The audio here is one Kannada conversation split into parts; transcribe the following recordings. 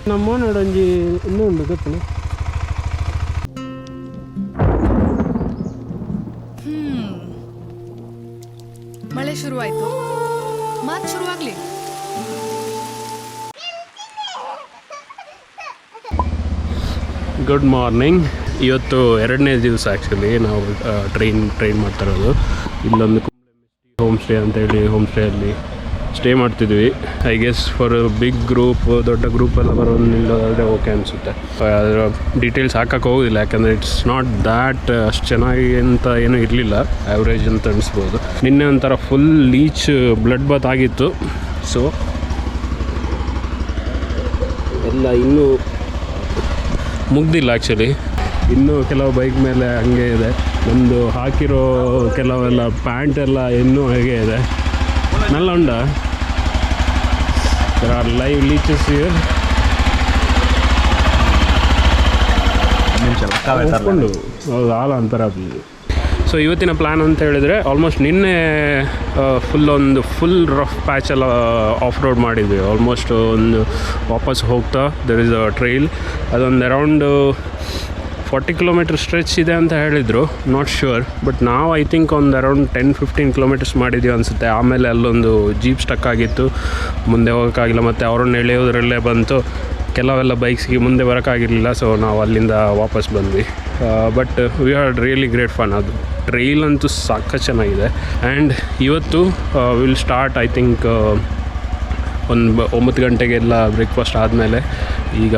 ನಮ್ಮ ನೋಡೊಂಜಿ ಇನ್ನೂ ಉಂಡು ಗೊತ್ತು. ಮಳೆ ಶುರುವಾಯ್ತು, ಮಾತು ಶುರುವಾಗ್ಲಿ. Good morning. ಇವತ್ತು 2ನೇ ದಿವಸ ಆ್ಯಕ್ಚುಲಿ ನಾವು ಟ್ರೈನ್ ಮಾಡ್ತಾ ಇರೋದು. ಇಲ್ಲೊಂದು ಹೋಮ್ ಸ್ಟೇ ಅಂತೇಳಿ ಹೋಮ್ ಸ್ಟೇಯಲ್ಲಿ ಸ್ಟೇ ಮಾಡ್ತಿದ್ವಿ. I guess for big group, ದೊಡ್ಡ ಗ್ರೂಪೆಲ್ಲ ಬರೋದಿಲ್ಲದೆ ಓಕೆ ಅನಿಸುತ್ತೆ. ಅದರ ಡೀಟೇಲ್ಸ್ ಹಾಕಕ್ಕೆ ಹೋಗೋದಿಲ್ಲ, ಯಾಕಂದರೆ ಇಟ್ಸ್ ನಾಟ್ ದ್ಯಾಟ್ ಅಷ್ಟು ಚೆನ್ನಾಗಿ ಅಂತ ಏನೂ ಇರಲಿಲ್ಲ, ಆ್ಯಾವ್ರೇಜ್ ಅಂತ ಅನಿಸ್ಬೋದು. ನಿನ್ನೆ ಒಂಥರ ಫುಲ್ ಲೀಚ್ ಬ್ಲಡ್ ಬಾತ್ ಆಗಿತ್ತು. ಸೊ ಎಲ್ಲ ಇನ್ನೂ ಮುಗ್ದಿಲ್ಲ ಆ್ಯಕ್ಚುಲಿ. ಇನ್ನೂ ಕೆಲವು ಬೈಕ್ ಮೇಲೆ ಹಾಗೆ ಇದೆ. ಒಂದು ಹಾಕಿರೋ ಕೆಲವೆಲ್ಲ ಪ್ಯಾಂಟ್ ಎಲ್ಲ ಇನ್ನೂ ಹಾಗೆ ಇದೆ. ನಲ್ಲ ಉಂಡ ಲೈವ್ ಲೀಚಸ್ ಹಿಯರ್. ಹೌದು, ಹಾಲ ಅಂತಾರೆ ಅದು. ಸೊ ಇವತ್ತಿನ ಪ್ಲ್ಯಾನ್ ಅಂತ ಹೇಳಿದರೆ, ಆಲ್ಮೋಸ್ಟ್ ನಿನ್ನೆ ಫುಲ್ ರಫ್ ಪ್ಯಾಚೆಲ್ಲ ಆಫ್ ರೋಡ್ ಮಾಡಿದ್ವಿ. ಆಲ್ಮೋಸ್ಟ್ ಒಂದು ವಾಪಸ್ ಹೋಗ್ತಾ ದರ್ ಇಸ್ ಅ ಟ್ರೈಲ್, ಅದೊಂದು ಅರೌಂಡ್ 40 ಕಿಲೋಮೀಟರ್ ಸ್ಟ್ರೆಚ್ ಇದೆ ಅಂತ ಹೇಳಿದರು. ನಾಟ್ ಶ್ಯೂರ್, ಬಟ್ ನಾವು ಐ ಥಿಂಕ್ ಒಂದು ಅರೌಂಡ್ 10-15 ಕಿಲೋಮೀಟರ್ಸ್ ಮಾಡಿದ್ದೀವಿ ಅನಿಸುತ್ತೆ. ಆಮೇಲೆ ಅಲ್ಲೊಂದು ಜೀಪ್ ಸ್ಟಕ್ ಆಗಿತ್ತು, ಮುಂದೆ ಹೋಗೋಕ್ಕಾಗಿಲ್ಲ. ಮತ್ತು ಅವರನ್ನು ಎಳೆಯೋದ್ರಲ್ಲೇ ಬಂತು, ಕೆಲವೆಲ್ಲ ಬೈಕ್ಸ್ಗೆ ಮುಂದೆ ಬರೋಕ್ಕಾಗಿರಲಿಲ್ಲ. ಸೊ ನಾವು ಅಲ್ಲಿಂದ ವಾಪಸ್ ಬಂದ್ವಿ. But we had really great fun. ಅದು ಟ್ರೈಲ್ ಅಂತೂ ಸಾಕಷ್ಟು ಚೆನ್ನಾಗಿದೆ. ಆ್ಯಂಡ್ ಇವತ್ತು ವಿಲ್ ಸ್ಟಾರ್ಟ್ ಐ ಥಿಂಕ್ ಒಂದು 9 ಗಂಟೆಗೆಲ್ಲ ಬ್ರೇಕ್ಫಾಸ್ಟ್ ಆದಮೇಲೆ ಈಗ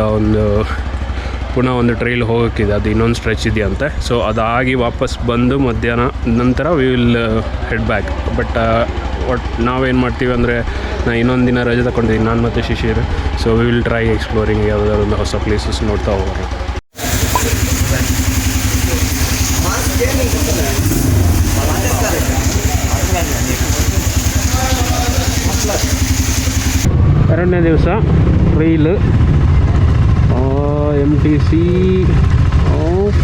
ಪುನಃ ಒಂದು ಟ್ರೈಲ್ ಹೋಗೋಕ್ಕಿದೆ, ಅದು ಇನ್ನೊಂದು ಸ್ಟ್ರೆಚ್ ಇದೆಯಂತೆ. ಸೊ ಅದಾಗಿ ವಾಪಸ್ ಬಂದು ಮಧ್ಯಾಹ್ನ ನಂತರ we will head back. But ನಾವೇನು ಮಾಡ್ತೀವಿ ಅಂದರೆ, ನಾನು ಇನ್ನೊಂದು ದಿನ ರಜೆ ತಗೊಂಡಿದ್ದೀನಿ, ನಾನು ಮತ್ತು Shishir. So we will try exploring ಯಾವುದಾದ್ರು ಒಂದು ಹೊಸ ಪ್ಲೇಸಸ್ ನೋಡ್ತಾ ಹೋಗೋಣ. ಎರಡನೇ ದಿವಸ ಟ್ರೈಲ್ MTC ಆಫ್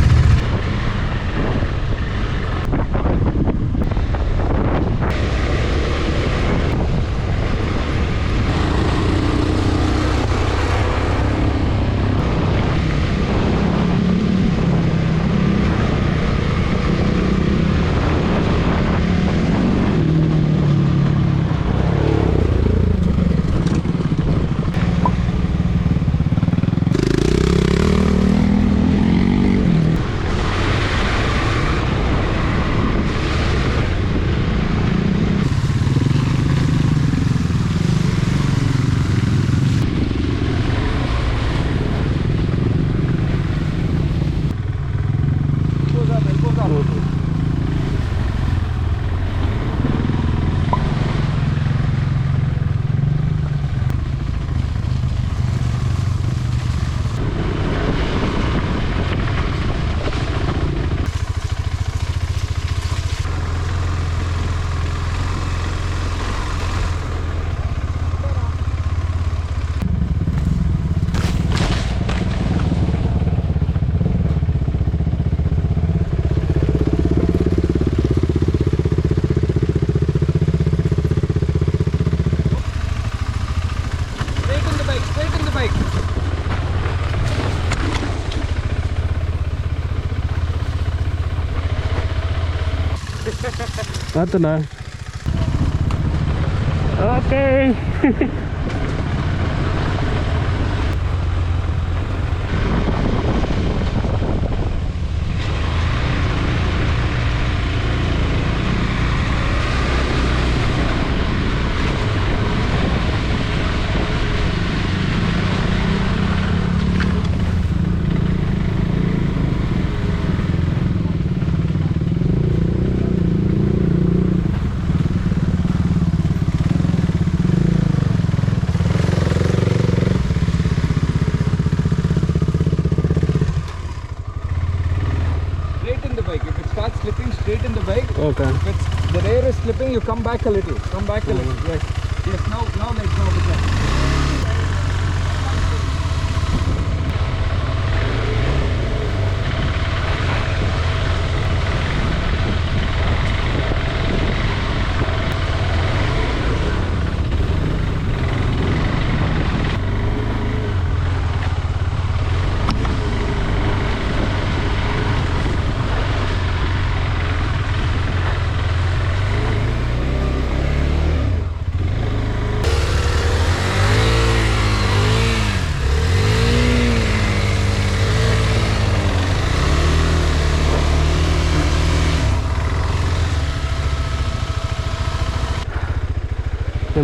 ಆತಲ್ಲ. Okay Straight in the bike. Okay. If the rear is slipping, you come back a little. Come back a little. Yes. Yes. Now let's go with that.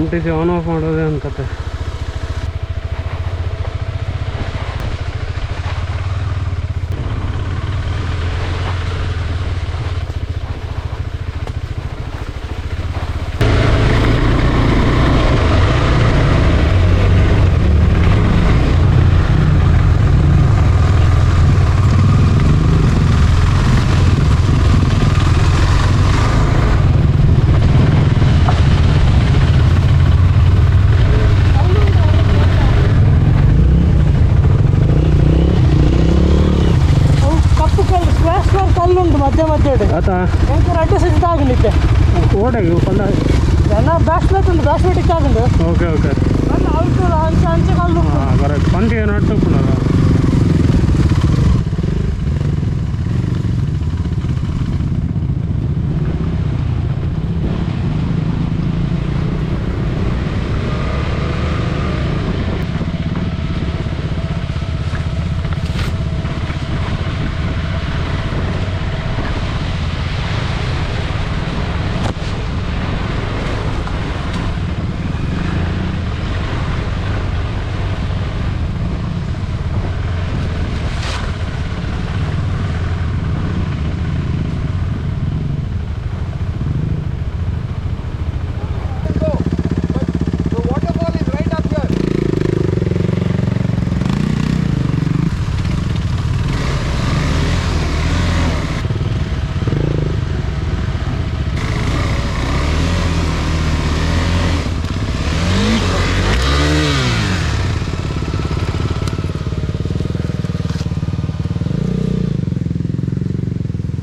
MTC on off ಮಾಡೋದೇ ಅನ್ಕತ್ತೆ. आता ಅಡ್ಡಿಸಿದ್ದಾಗಲಿಕ್ಕೆ ಓಡಾಗಿ ಕೊಂಡ ಎಲ್ಲ ಬ್ಯಾಸ್ಲೆಟ್ ಉಂಟು ಬ್ಯಾಸ್ಲೆಟಿಕ್ ಆಗುಂಡು ಓಕೆ ಓಕೆ ಅಲ್ಲ ಅವ್ರು ಅಂಚೆ ಅಂಚೆ ಕಲ್ಲು ಕರೆಕ್ಟ್ ಪಂಟಿಗೆ ನಟ್ಟುಪ್ಪುನಲ್ಲ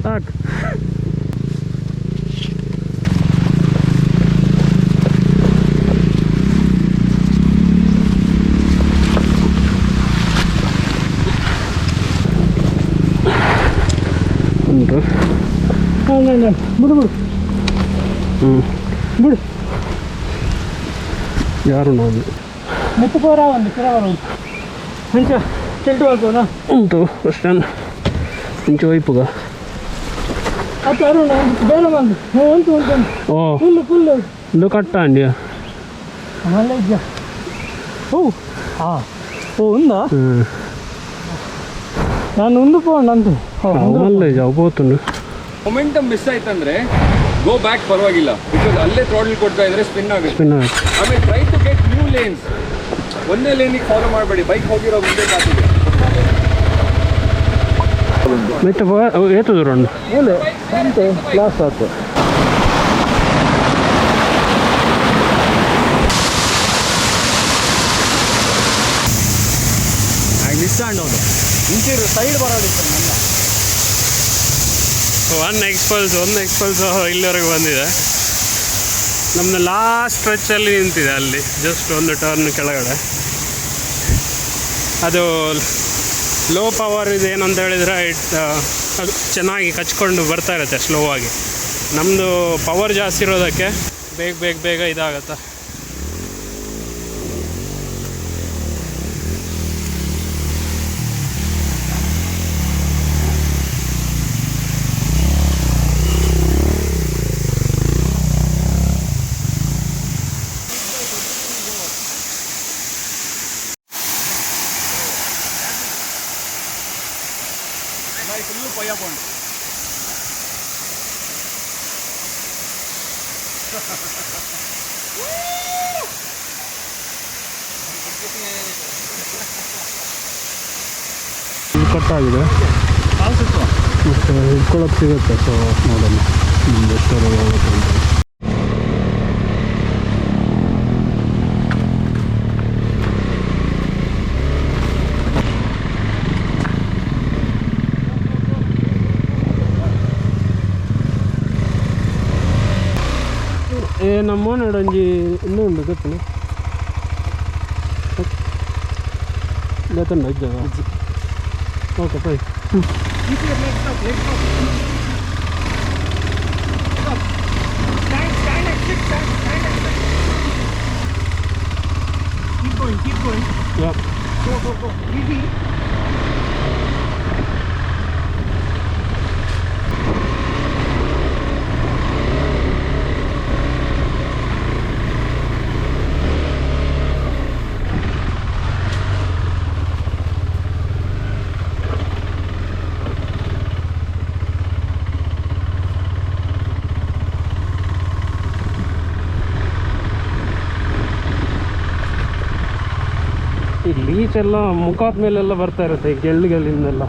ಸಾಕು ಉಂಟು ಬಿಡು ಬಿಡು ಬಿಡು ಯಾರು ನಾವು ಮುತ್ತುಕೋರ ಒಂದು ಕಿರವರ ಉಂಟು ಹಂಚ ಚೆಲ್ಟು ಹಾಕೋಣ ಉಂಟು ಅಷ್ಟೇನು ಇಂಚು ವೈಪುಗ ಅದು ಅರುಣ ಬೇರೆ ಬಂದು ಉಂಟು ಉಂಟು ಓ ಫುಲ್ಲು ಇದು ಕಟ್ಟ ಅಂಡಿಯ ಮಳೆ ಇದೆಯಾ ಓ ಹಾಂ ಓ ఉందా ನಾನು ಒಂದು ಫೋನ್ ಅಂತೆ ಮಲ್ಲ ಜಾವ್ ಬೋತುಂಡು ಮೊಮೆಂಟಮ್ ಮಿಸ್ ಆಯ್ತಂದ್ರೆ ಗೋ ಬ್ಯಾಕ್ ಪರವಾಗಿಲ್ಲ ಬಿಕಾಸ್ ಅಲ್ಲೇ ಥ್ರಾಟಲ್ ಕೊಡ್ತಾ ಇದ್ರೆ ಸ್ಪಿನ್ ಆಗುತ್ತೆ ಸ್ಪಿನ್ ಆಯ್ತು ಆಮೇಲೆ try to get new lanes ಒಂದೇ ಲೇನಿಗೆ ಫಾಲೋ ಮಾಡಬೇಡಿ ಬೈಕ್ ಹೋಗಿರೋ ಮುಂದೆ ಕಾತಿದೆ ಮೆತ್ತ ಏತು ದೂರ ಉಂಡು ಹೇಳಿ ಅಂತೆ ಲಾಸ್ ಆಯ್ತು ಮಿಸ್ ಆಂಡೋದು ಇಂಚೂರು ಸೈಡ್ ಬರೋದಿತ್ತು ನನ್ನ ಒಂದು ಎಕ್ಸ್ಪಲ್ಸ್ ಇಲ್ಲಿವರೆಗೆ ಬಂದಿದೆ. ನಮ್ಮದು ಲಾಸ್ಟ್ ಸ್ಟ್ರೆಚ್ಚಲ್ಲಿ ನಿಂತಿದೆ ಅಲ್ಲಿ ಜಸ್ಟ್ ಒಂದು ಟರ್ನ್ ಕೆಳಗಡೆ. ಅದು ಲೋ ಪವರ್ ಇದೆ ಏನಂತ ಹೇಳಿದರೆ ಅದು ಚೆನ್ನಾಗಿ ಕಚ್ಕೊಂಡು ಬರ್ತಾ ಇರುತ್ತೆ ಸ್ಲೋ ಆಗಿ. ನಮ್ಮದು ಪವರ್ ಜಾಸ್ತಿ ಇರೋದಕ್ಕೆ ಬೇಗ ಇದಾಗತ್ತೆ. ಫುಲ್ಲು ಪಯ್ಯ ಪಾಯಿಂಟ್ ಕಟ್ಟಾಗಿದೆ ಮತ್ತು ಇಟ್ಕೊಳ್ಳೋಕೆ ಸಿಗುತ್ತೆ. ಸೊ ನೋಡೋಣ ನಿಮ್ದು ಎಷ್ಟರ ಹೋಗುತ್ತೆ ಅಂತ. ನಮ್ಮ ಒಂಜಿ ಇನ್ನೂ ಉಂಡು ಗೊತ್ತಿಲ್ಲ ಗೊತ್ತಂಡ ಇದ್ದ okay by keep going yeah go easy ಈ ಲೀಚೆಲ್ಲ ಮುಖದ ಮೇಲೆಲ್ಲ ಬರ್ತಾ ಇರುತ್ತೆ ಈ ಗೆಲ್ಲಿಗೆಲ್ಲಿಂದೆಲ್ಲ.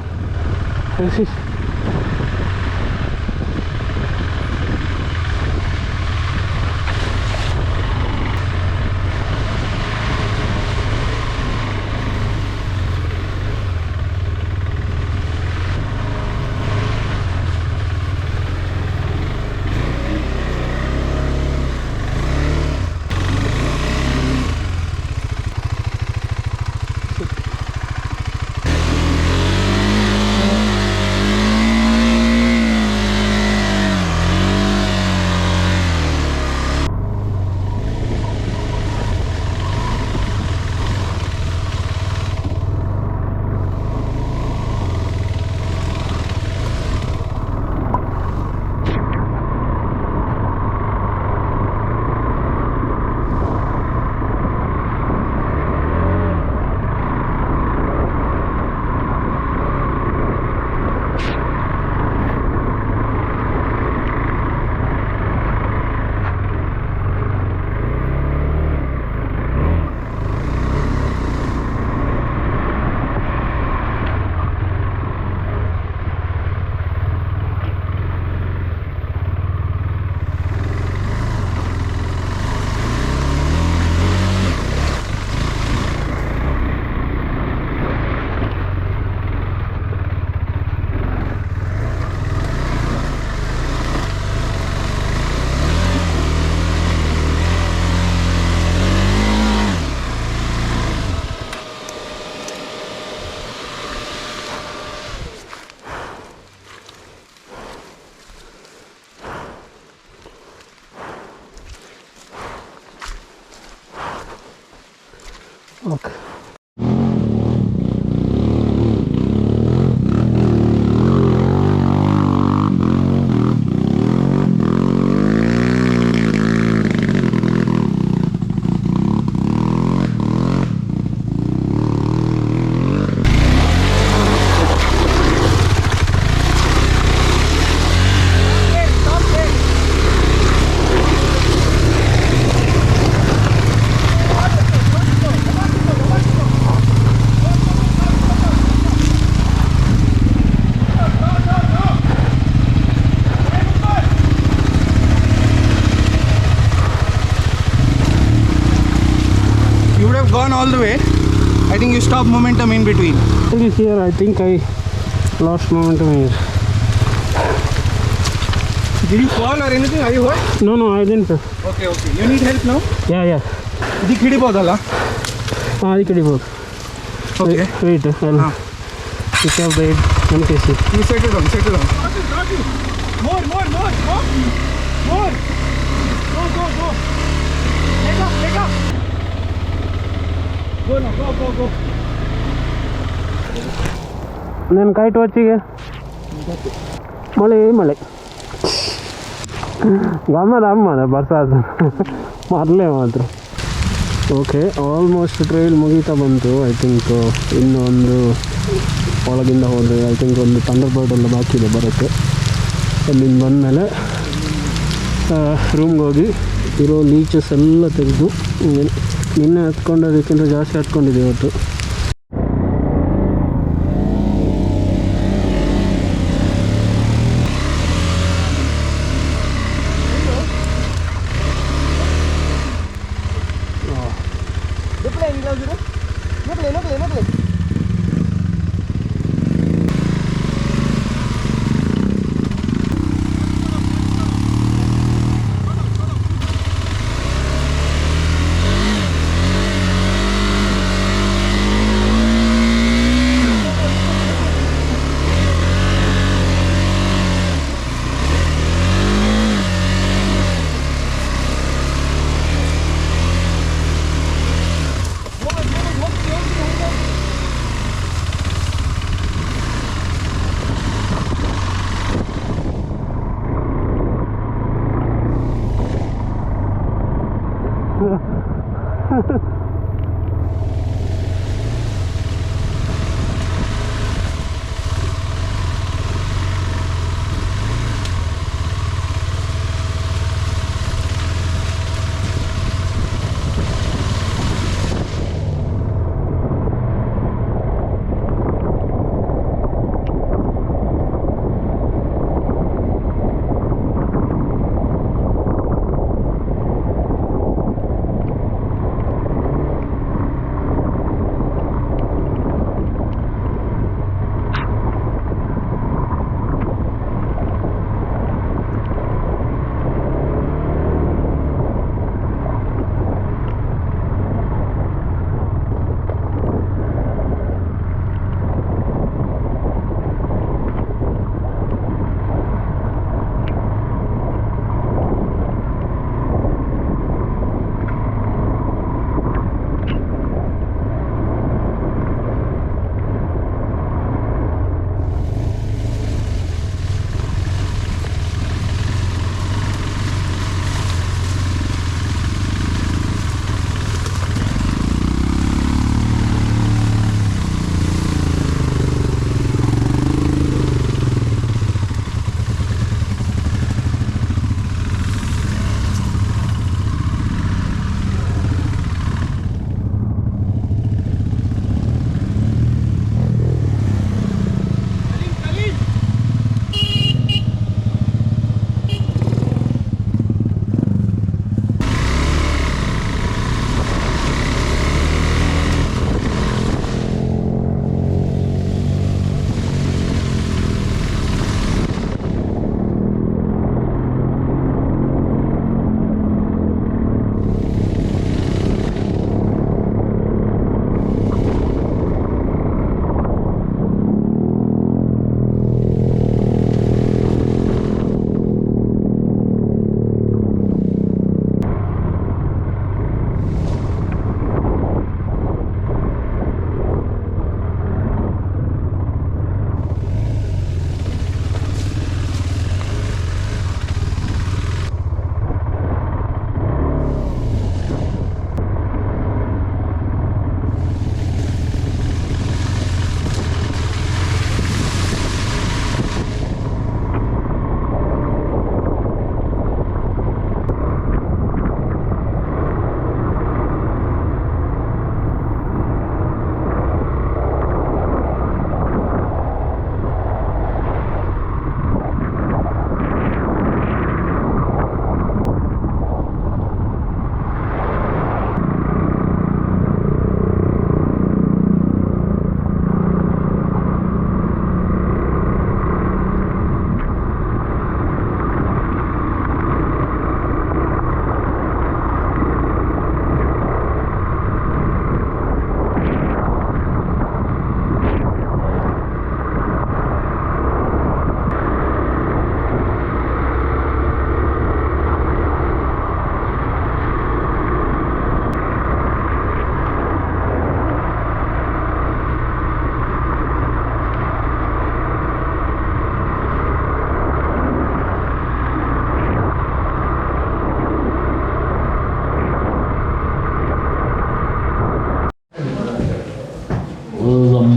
Okay, Gone all the way. I think you stop momentum in between. Here I think I lost momentum here. Did you fall or anything? Are you hurt? No, I didn't. Okay. You need help now? Yeah. This ಹಿಡಿಬೋದಲ್ಲ? ಅದಕ್ಕೆ ಹಿಡಿಬೋದು. Okay. Wait, I'll pick up the MTC. You settle down. More. Go. Take up. Go now, go. ನನ್ನ ಕೈಟ್ ವಾಚಿಗೆ ಮಳೆ ಗಮ್ಮದ ಬರ್ಸಾದ ಮರಲೇ ಮಾತ್ರ. ಓಕೆ, ಆಲ್ಮೋಸ್ಟ್ ಟ್ರೈಲ್ ಮುಗೀತಾ ಬಂತು. ಐ ಥಿಂಕ್ ಇನ್ನೊಂದು ಒಳಗಿಂದ ಹೋದರೆ ಐ ಥಿಂಕ್ ಒಂದು ಥಂಡರ್ಬರ್ಡ್ ಎಲ್ಲ ಬಾಕಿ ಇದೆ ಬರೋಕ್ಕೆ. ಅಲ್ಲಿಂದ ಬಂದಮೇಲೆ ರೂಮ್ಗೆ ಹೋಗಿ ಇರೋ ಲೀಚಸ್ ಎಲ್ಲ ತೆಗೆದು ನಿನ್ನೆ ಹತ್ಕೊಂಡೋದಕ್ಕಿಂತ ಜಾಸ್ತಿ ಹತ್ಕೊಂಡಿದೆ ಇವತ್ತು.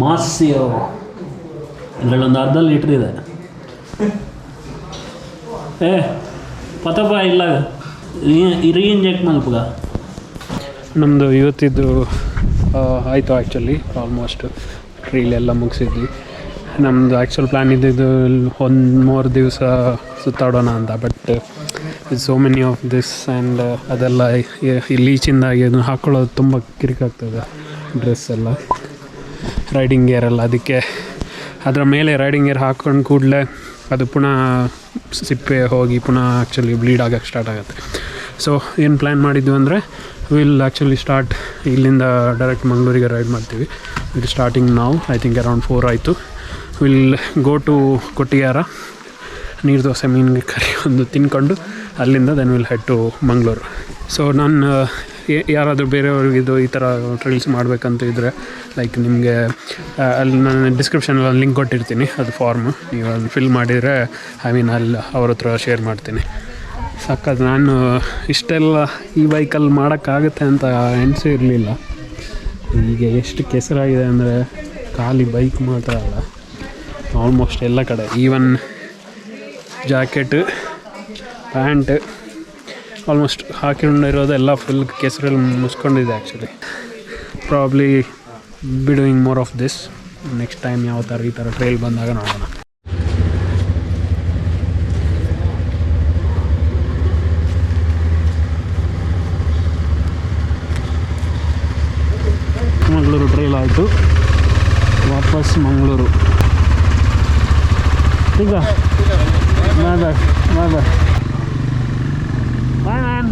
ಮಾಸಿ ಇದರಲ್ಲೊಂದು ಅರ್ಧ ಲೀಟ್ರ್ ಇದೆ. ಪತಪ ಇಲ್ಲ ರೀಇಂಜೆಕ್ಟ್ ಮಲ್ಪಗ. ನಮ್ಮದು ಇವತ್ತಿದ್ದು ಆಯಿತು ಆ್ಯಕ್ಚುಲಿ ಆಲ್ಮೋಸ್ಟ್ ಟ್ರೀಲೆಲ್ಲ ಮುಗಿಸಿದ್ವಿ. ನಮ್ಮದು ಆ್ಯಕ್ಚುಲ್ ಪ್ಲ್ಯಾನ್ ಇದ್ದಿದ್ದು ಒಂದು 3 ದಿವಸ ಸುತ್ತಾಡೋಣ ಅಂತ, but so many of this and ಅದೆಲ್ಲ ಇಲ್ಲಿ ಈಚಿಂದಾಗಿ ಅದನ್ನು ಹಾಕ್ಕೊಳ್ಳೋದು ತುಂಬ ಕಿರಿಕಾಗ್ತದೆ. ಡ್ರೆಸ್ ಎಲ್ಲ ರೈಡಿಂಗ್ ಗೇರ್ ಎಲ್ಲ, ಅದಕ್ಕೆ ಅದರ ಮೇಲೆ ರೈಡಿಂಗ್ ಗೇರ್ ಹಾಕ್ಕೊಂಡು ಕೂಡಲೇ ಅದು ಪುನಃ ಸಿಪ್ಪೆ ಹೋಗಿ ಪುನಃ ಆ್ಯಕ್ಚುಲಿ ಬ್ಲೀಡ್ ಆಗೋಕ್ಕೆ ಸ್ಟಾರ್ಟ್ ಆಗುತ್ತೆ. ಸೊ ಏನು ಪ್ಲ್ಯಾನ್ ಮಾಡಿದ್ವಿ ಅಂದರೆ ವಿಲ್ ಆ್ಯಕ್ಚುಲಿ ಸ್ಟಾರ್ಟ್ ಇಲ್ಲಿಂದ ಡೈರೆಕ್ಟ್ ಮಂಗಳೂರಿಗೆ ರೈಡ್ ಮಾಡ್ತೀವಿ. ವಿಲ್ ಸ್ಟಾರ್ಟಿಂಗ್ ನಾವು ಐ ಥಿಂಕ್ ಅರೌಂಡ್ 4 ಆಯಿತು. ವಿಲ್ ಗೋ ಟು ಕೊಟ್ಟಿಯಾರ, ನೀರು ದೋಸೆ ಮೀನಿಗೆ ಕರಿ ಒಂದು ತಿನ್ಕೊಂಡು ಅಲ್ಲಿಂದ then will head to Mangaluru. So ನಾನು ಯಾರಾದರೂ ಬೇರೆಯವ್ರಿಗಿದು ಈ ಥರ ಟ್ರೈಲ್ಸ್ ಮಾಡಬೇಕಂತ ಇದ್ದರೆ ಲೈಕ್ ನಿಮಗೆ ಅಲ್ಲಿ ನಾನು ಡಿಸ್ಕ್ರಿಪ್ಷನಲ್ಲಿ ಲಿಂಕ್ ಕೊಟ್ಟಿರ್ತೀನಿ, ಅದು ಫಾರ್ಮು ನೀವು ಅಲ್ಲಿ ಫಿಲ್ ಮಾಡಿದರೆ ಅಲ್ಲಿ ಅವ್ರ ಹತ್ರ ಶೇರ್ ಮಾಡ್ತೀನಿ. ಸಕ್ಕತ್ ನಾನು ಇಷ್ಟೆಲ್ಲ ಈ ಬೈಕಲ್ಲಿ ಮಾಡೋಕ್ಕಾಗುತ್ತೆ ಅಂತ ಎಣಿಸೇ ಇರಲಿಲ್ಲ. ಈಗ ಎಷ್ಟು ಕೆಸರಾಗಿದೆ ಅಂದರೆ ಖಾಲಿ ಬೈಕ್ ಮಾತ್ರ ಅಲ್ಲ, ಆಲ್ಮೋಸ್ಟ್ ಎಲ್ಲ ಕಡೆ ಈವನ್ ಜಾಕೆಟ್ ಪ್ಯಾಂಟ್ ಆಲ್ಮೋಸ್ಟ್ ಹಾಕೊಂಡಿರೋದೆಲ್ಲ ಫುಲ್ ಕೆಸರಲ್ಲಿ ಮುಸ್ಕೊಂಡಿದೆ. Actually probably be doing more of this next time ಯಾವ ಥರ ಈ ಥರ ಟ್ರೈಲ್ ಬಂದಾಗ ನೋಡೋಣ. ಮಂಗಳೂರು ಟ್ರೈಲ್ ಆಯಿತು, ವಾಪಸ್ ಮಂಗಳೂರು. ಈಗ ಬಾಯ್ ಬಾಯ್ ಬಾಯ್ ಬಾಯ್ ಬಾಯ್ ಮ್ಯಾನ್.